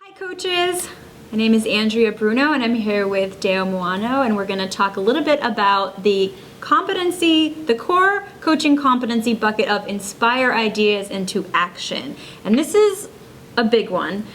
Hi coaches, my name is Andrea Bruno and I'm here with Deo Moano, and we're going to talk a little bit about the core coaching competency bucket of inspire ideas into action. And this is a big one.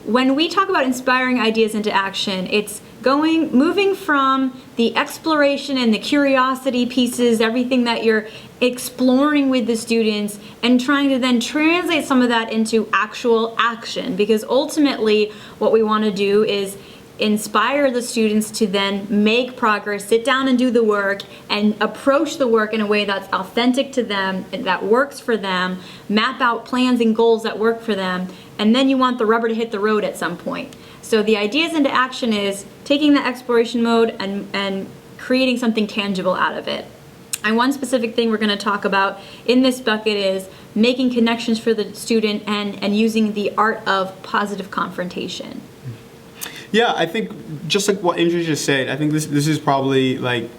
When we talk about inspiring ideas into action, it's moving from the exploration and the curiosity pieces, everything that you're exploring with the students, and trying to then translate some of that into actual action, because ultimately what we want to do is inspire the students to then make progress, sit down and do the work, and approach the work in a way that's authentic to them, that works for them, map out plans and goals that work for them, and then you want the rubber to hit the road at some point. So the ideas into action is taking the exploration mode and creating something tangible out of it. And one specific thing we're going to talk about in this bucket is making connections for the student and using the art of positive confrontation. Yeah, I think just like what Andrea just said, I think this is probably like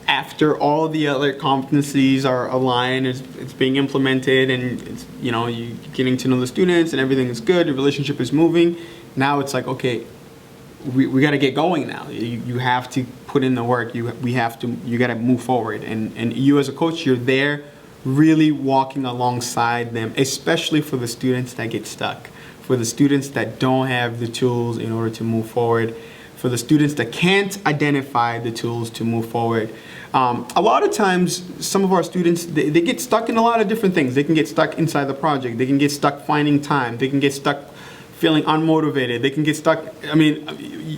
after all the other competencies are aligned, it's being implemented, and it's, you're getting to know the students and everything is good, the relationship is moving. Now it's like, okay, we got to get going now. You have to put in the work. You got to move forward. And you as a coach, you're there really walking alongside them, especially for the students that get stuck, for the students that don't have the tools in order to move forward, for the students that can't identify the tools to move forward. A lot of times, some of our students, they get stuck in a lot of different things. They can get stuck inside the project. They can get stuck finding time. They can get stuck feeling unmotivated. They can get stuck. I mean,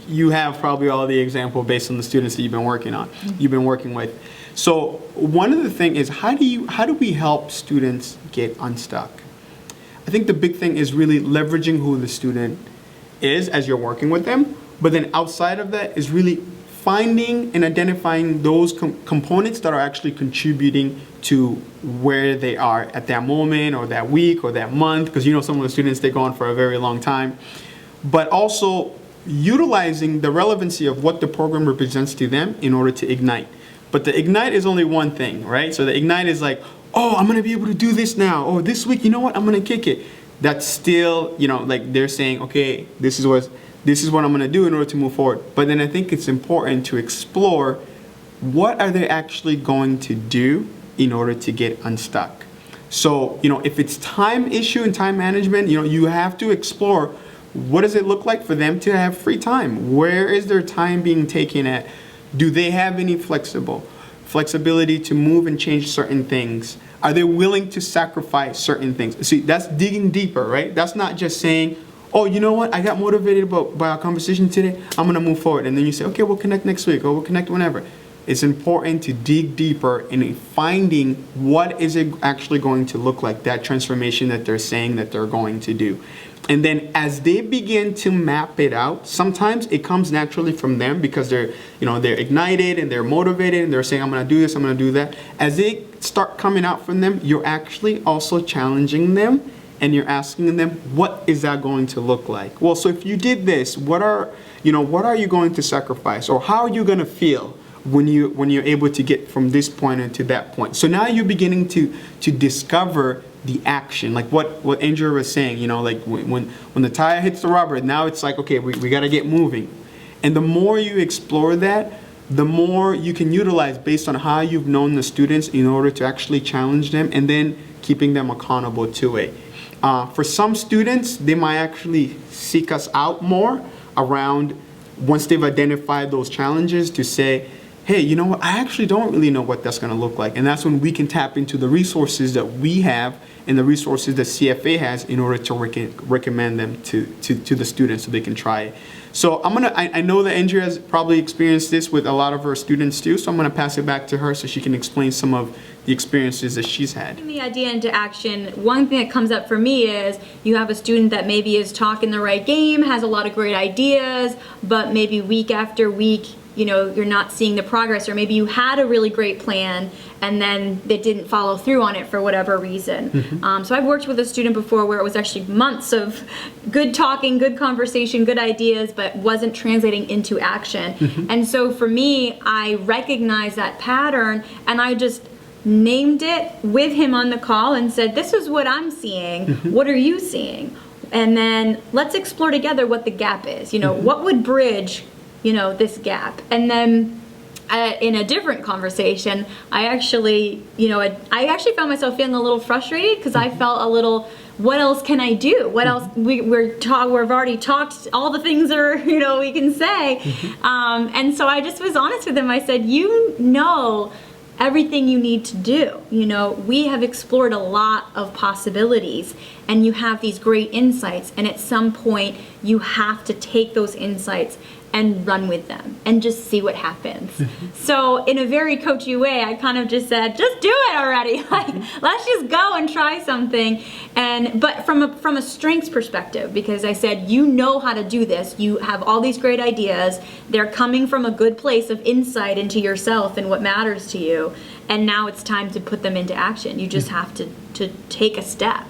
you have probably all the example based on the students that you've been working with. So one of the things is how do we help students get unstuck? I think the big thing is really leveraging who the student is as you're working with them. But then outside of that is really finding and identifying those components that are actually contributing to where they are at that moment or that week or that month, because some of the students, they go on for a very long time. But also utilizing the relevancy of what the program represents to them in order to ignite. But the ignite is only one thing, right? So the ignite is like, oh, I'm going to be able to do this now. Oh, this week, you know what? I'm going to kick it. That's still, like they're saying, okay, this is what I'm going to do in order to move forward. But then I think it's important to explore what are they actually going to do in order to get unstuck. So, if it's time issue and time management, you have to explore what does it look like for them to have free time? Where is their time being taken at? Do they have any flexibility to move and change certain things? Are they willing to sacrifice certain things? See, that's digging deeper, right? That's not just saying, oh, you know what? I got motivated by our conversation today. I'm going to move forward. And then you say, okay, we'll connect next week or we'll connect whenever. It's important to dig deeper in finding what is it actually going to look like, that transformation that they're saying that they're going to do. And then as they begin to map it out, sometimes it comes naturally from them because they're ignited and they're motivated and they're saying, I'm going to do this, I'm going to do that. As they start coming out from them, you're actually also challenging them. And you're asking them, what is that going to look like? Well, so if you did this, what are you going to sacrifice? Or how are you going to feel when you're able to get from this point into that point? So now you're beginning to discover the action, like what Andrea was saying, like when the tire hits the rubber, now it's like, okay, we got to get moving. And the more you explore that, the more you can utilize based on how you've known the students in order to actually challenge them and then keeping them accountable to it. For some students, they might actually seek us out more around once they've identified those challenges to say, hey, you know what, I actually don't really know what that's going to look like. And that's when we can tap into the resources that we have and the resources that CFA has in order to recommend them to the students so they can try it. So I know that Andrea has probably experienced this with a lot of her students too, so I'm going to pass it back to her so she can explain some of the experiences that she's had. The idea into action, one thing that comes up for me is you have a student that maybe is talking the right game, has a lot of great ideas, but maybe week after week, you're not seeing the progress, or maybe you had a really great plan and then they didn't follow through on it for whatever reason. Mm-hmm. So I've worked with a student before where it was actually months of good talking, good conversation, good ideas, but wasn't translating into action. Mm-hmm. And so for me, I recognized that pattern and I just named it with him on the call and said, this is what I'm seeing. Mm-hmm. What are you seeing? And then let's explore together what the gap is. What would bridge, this gap? And then in a different conversation, I actually found myself feeling a little frustrated because I felt a little, what else can I do? What else? We've already talked all the things we can say. And so I just was honest with him. I said, everything you need to do. We have explored a lot of possibilities, and you have these great insights, and at some point you have to take those insights and run with them and just see what happens. So in a very coachy way, I kind of just said, just do it already. Let's just go and try something. But from a strengths perspective, because I said, how to do this. You have all these great ideas. They're coming from a good place of insight into yourself and what matters to you. And now it's time to put them into action. You just have to take a step.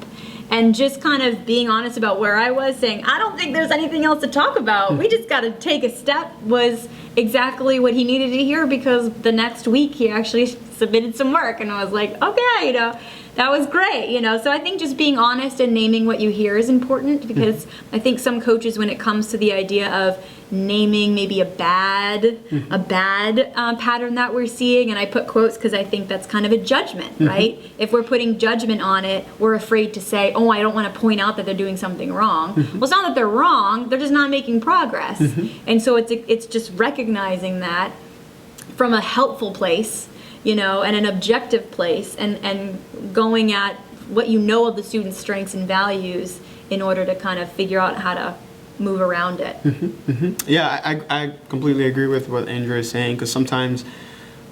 And just kind of being honest about where I was, saying, I don't think there's anything else to talk about. We just got to take a step, was exactly what he needed to hear, because the next week he actually submitted some work, and I was like, okay, that was great, So I think just being honest and naming what you hear is important, because I think some coaches, when it comes to the idea of naming maybe a bad pattern that we're seeing, and I put quotes because I think that's kind of a judgment, right? If we're putting judgment on it, we're afraid to say, oh, I don't want to point out that they're doing something wrong. Well, it's not that they're wrong, they're just not making progress. And so it's just recognizing that from a helpful place, and an objective place, and going at what of the student's strengths and values in order to kind of figure out how to move around it. Yeah, I completely agree with what Andrea is saying, because sometimes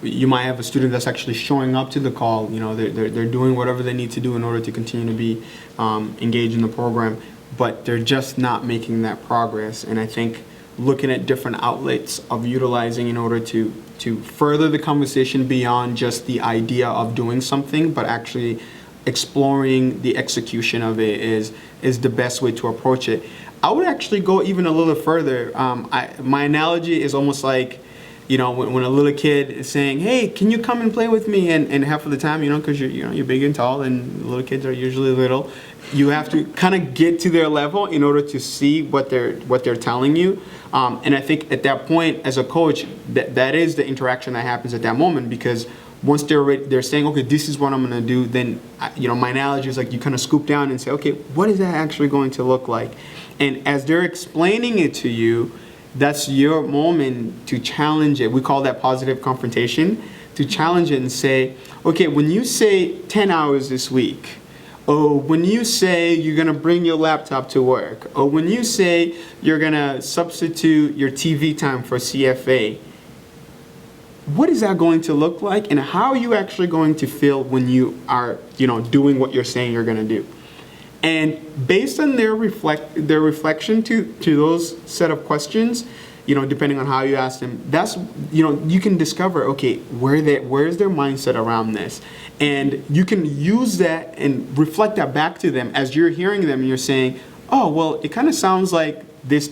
you might have a student that's actually showing up to the call. They're doing whatever they need to do in order to continue to be engaged in the program, but they're just not making that progress. And I think looking at different outlets of utilizing in order to further the conversation beyond just the idea of doing something, but actually exploring the execution of it is the best way to approach it. I would actually go even a little further. My analogy is almost like, when a little kid is saying, hey, can you come and play with me? And half of the time, because you're big and tall, and little kids are usually little, you have to kind of get to their level in order to see what they're telling you. And I think at that point, as a coach, that is the interaction that happens at that moment, because once they're saying, okay, this is what I'm going to do, then my analogy is like you kind of scoop down and say, okay, what is that actually going to look like? And as they're explaining it to you, that's your moment to challenge it. We call that positive confrontation, to challenge it and say, okay, when you say 10 hours this week, or when you say you're going to bring your laptop to work, or when you say you're going to substitute your TV time for CFA, what is that going to look like, and how are you actually going to feel when you are, doing what you're saying you're going to do? And based on their reflection to those set of questions, depending on how you ask them, that's, you can discover, okay, where's their mindset around this? And you can use that and reflect that back to them as you're hearing them, and you're saying, oh, well, it kind of sounds like this.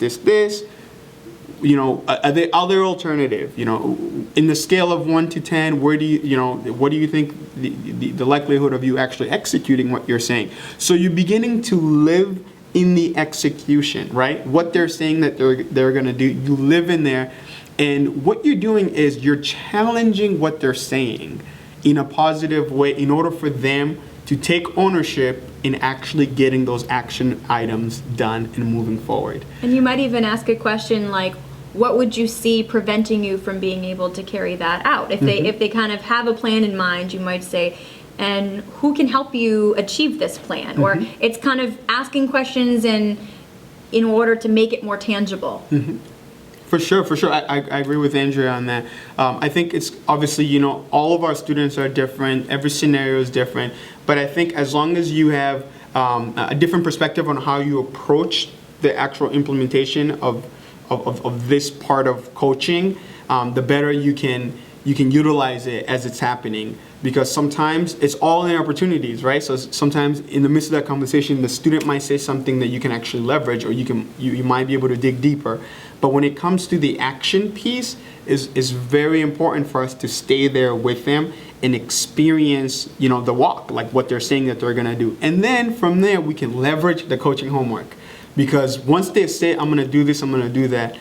Are there other alternative? In the scale of 1 to 10, what do you think the likelihood of you actually executing what you're saying? So you're beginning to live in the execution, right? What they're saying that they're going to do, you live in there, and what you're doing is you're challenging what they're saying in a positive way in order for them to take ownership in actually getting those action items done and moving forward. And you might even ask a question like, what would you see preventing you from being able to carry that out? If they kind of have a plan in mind, you might say, and who can help you achieve this plan? Or it's kind of asking questions in order to make it more tangible. For sure. I agree with Andrea on that. I think it's obviously, all of our students are different. Every scenario is different. But I think as long as you have a different perspective on how you approach the actual implementation of this part of coaching, the better you can utilize it as it's happening. Because sometimes it's all in opportunities, right? So sometimes in the midst of that conversation, the student might say something that you can actually leverage, or you might be able to dig deeper. But when it comes to the action piece, is very important for us to stay there with them and experience, the walk, like what they're saying that they're gonna do. And then from there, we can leverage the coaching homework. Because once they say, I'm gonna do this, I'm gonna do that,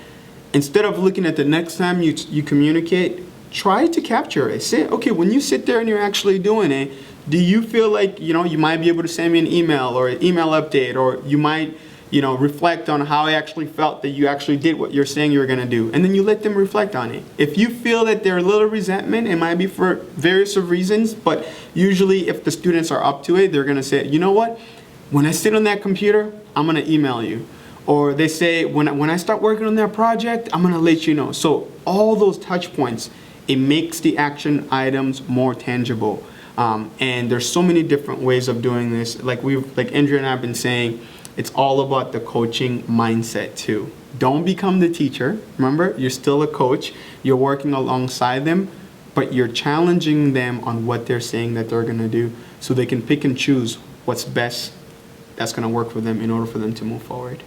instead of looking at the next time you communicate, try to capture it. Say, okay, when you sit there and you're actually doing it, do you feel like, you might be able to send me an email or an email update, or you might, reflect on how I actually felt that you actually did what you're saying you were going to do. And then you let them reflect on it. If you feel that there's a little resentment, it might be for various reasons, but usually if the students are up to it, they're going to say, you know what, when I sit on that computer, I'm going to email you. Or they say, when I start working on that project, I'm going to let you know. So all those touch points, it makes the action items more tangible. And there's so many different ways of doing this. Like Andrea and I have been saying, it's all about the coaching mindset too. Don't become the teacher. Remember, you're still a coach. You're working alongside them, but you're challenging them on what they're saying that they're going to do, so they can pick and choose what's best that's going to work for them in order for them to move forward.